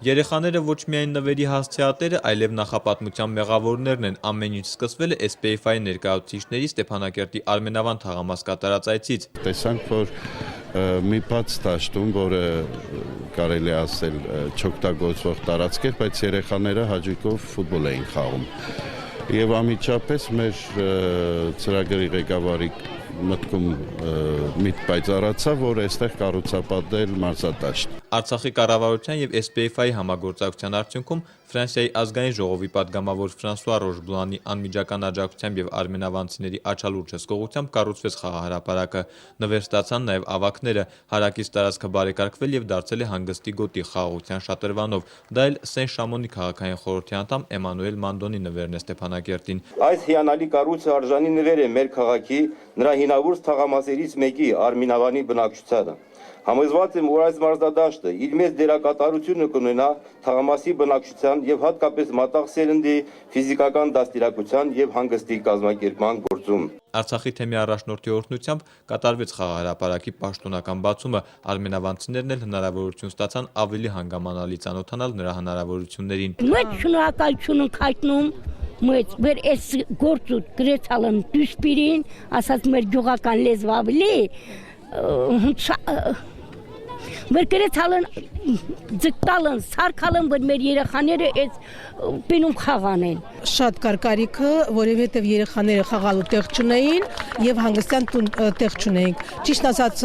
Երեխաները ոչ միայն նվերի հասցեատերը, այլև նախապատմության մեղավորներն են։ Ամեն ինչ սկսվել է SPFI ներկայացուցիչների Ստեփանակերտի Արմենավան թաղամաս կատարած այցից։ Տեսանք, որ մի բաց դաշտում, որը կարելի է ասել չօգտագործվող տարածք էր, բայց երեխաները հաճույքով ֆուտբոլ էին խաղում։ Եվ անմիջապես մեր ծրագրի ղեկավարի մտքում միտք պայծառացավ, որ այստեղ կառուցապատել մարզադաշտ։ Արցախի կառավարության եւ SPFI համագործակցության արդյունքում Ֆրանսիայի ազգային ժողովի падգամավոր Ֆրանսուଆ Ռոժբլանի անմիջական աջակցությամբ եւ արմենավանցիների աչալուրջ հսկողությամբ կառուցվեց խաղահրապարակը։ Նվեր ստացան նաեւ ավագները, հարակից տարածքը բարեկարգվել եւ դարձել է հանգստի գոտի խաղաղության շատրվանով։ Դա էլ Սեն Շամոնի քաղաքային խորհրդի անդամ Էմանուել Մանդոնի նվերն է Ստեփանակերտին։ Այս հիանալի կառույցը արժանի նվեր է մեր քաղաքի նրա հինավուրց թաղամասերից մեկի Արմենավանի բնակչությանը։ Համոզված եմ, որ այս մարզադաշտը իր մեծ դերակատարությունը կունենա թաղամասի բնակչության եւ հատկապես մատաղ սերնդի ֆիզիկական դաստիարակության եւ հանգստի կազմակերպման գործում։ Արցախի թեմի առաջնորդի օրհնությամբ կատարվեց խաղահրապարակի պաշտոնական բացումը։ Արմենավանցիներն էլ հնարավորություն ստացան ավելի հանգամանալի ծանոթանալ նրա հնարավորություններին։ Մեծ շնորհակալություն ենք հայտնում մեր այս գործը գրեցալն դուսպիրին, ասած մեր գյուղական լեզվով ավելի մեր գրեցալն ձգտալն, սարքալն, որ մեր երեխաները այս պինում խաղանեն։ Շատ կար կարիքը, որովհետև երեխաները խաղալու տեղ չունեին եւ հանգստյան տեղ չունեին։ Ճիշտ ասած,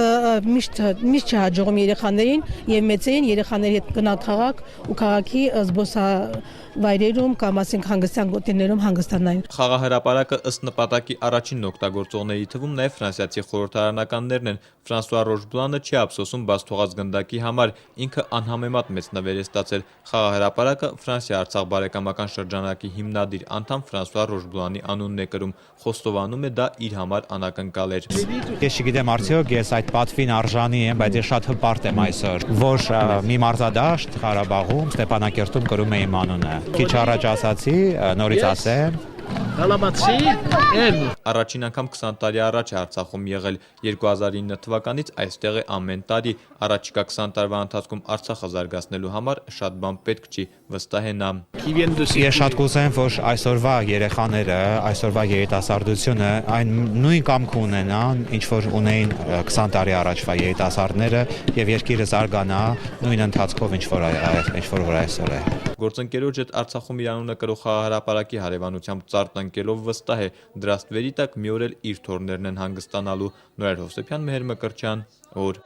միշտ չհաջողում երեխաներին եւ մեծերին երեխաների հետ գնալ քաղաք ու քաղաքի զբոսավայրերում կամ ասենք հանգստյան գոտիներում հանգստանային։ Խաղահրապարակը ըստ նպատակի առաջինն օգտագործողների թվում նաեւ ֆրանսիացի խորհրդարանականներն են։ Ֆրանսուଆ Ռոժբլանը չի ափսոսում բաց թողած գնդակի համար, ինքը անհամեմատ մեծ նվեր է ստացել։ Խաղահրապարակը Ֆրանսիա-Արցախ բարեկամական շրջանակի հիմնադիր անդամ Ֆրանսուଆ Ռոժբլանի անունն է կրում, խոստովանում է դա իր համար անակնկալ էր։ Ես չգիտեմ արդյոք ես այդ պատվին արժանի եմ, բայց ես շատ հպարտ եմ այսօր, որ մի մարզադաշտ Ղարաբաղում, Ստեփանակերտում կրում է իմ անունը։ Քիչ առաջ ասացի, նորից ասեմ։ Առաջին անգամ 20 տարի առաջ է Արցախում եղել, 2009 թվականից այստեղ է ամեն տարի։ Առաջիկա 20 տարվա ընթացքում Արցախը զարգացնելու համար շատ բան պետք չի, վստահ է նա։ Ես շատ կուզեմ, որ այսօրվա երեխաները, այսօրվա երիտասարդությունը այն նույն կամքը ունենան, ինչ որ ունեին 20 տարի առաջվա երիտասարդները եւ երկիրը զարգանա նույն ընթացքով, ինչ որ այսօր է։ Գործընկերոջ հետ Արցախում իր անունը կրող խաղահրապարակի հարևանությամբ ծարտ ընկելով վստահ է, դրա ստվերի տակ մի օր էլ իր թոռներն են հանգստանալու։ Նորայր Հովսեփյան, Մեհեր Մկրտչյան, օր։